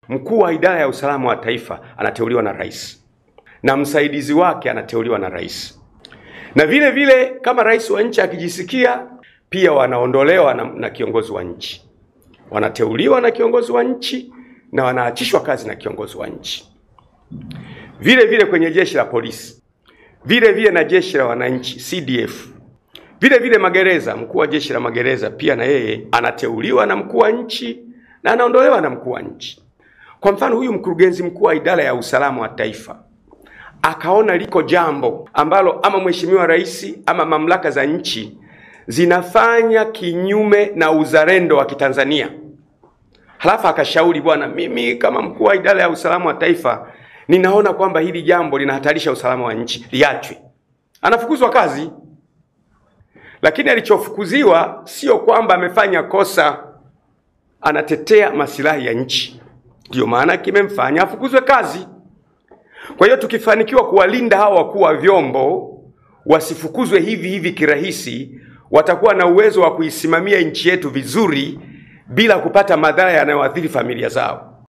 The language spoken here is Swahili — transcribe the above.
Mkuu wa idara ya usalama wa taifa anateuliwa na rais, na msaidizi wake anateuliwa na rais. Na vile vile kama rais wa nchi akijisikia, pia wanaondolewa na kiongozi wa nchi. Wanateuliwa na kiongozi wa nchi na wanaachishwa kazi na kiongozi wa nchi. Vile vile kwenye jeshi la polisi, vile vile na jeshi la wananchi CDF, vile vile magereza, mkuu wa jeshi la magereza pia na yeye anateuliwa na mkuu wa nchi na anaondolewa na mkuu wa nchi. Kwa mfano, huyu mkurugenzi mkuu wa idara ya usalama wa taifa akaona liko jambo ambalo ama mheshimiwa rais ama mamlaka za nchi zinafanya kinyume na uzalendo wa Kitanzania, halafu akashauri, bwana, mimi kama mkuu wa idara ya usalama wa taifa ninaona kwamba hili jambo linahatarisha usalama wa nchi, liachwe. Anafukuzwa kazi. Lakini alichofukuziwa sio kwamba amefanya kosa, anatetea maslahi ya nchi, ndio maana kimemfanya afukuzwe kazi. Kwa hiyo tukifanikiwa kuwalinda hawa wakuu wa vyombo wasifukuzwe hivi hivi kirahisi, watakuwa na uwezo wa kuisimamia nchi yetu vizuri bila kupata madhara yanayoathiri familia zao.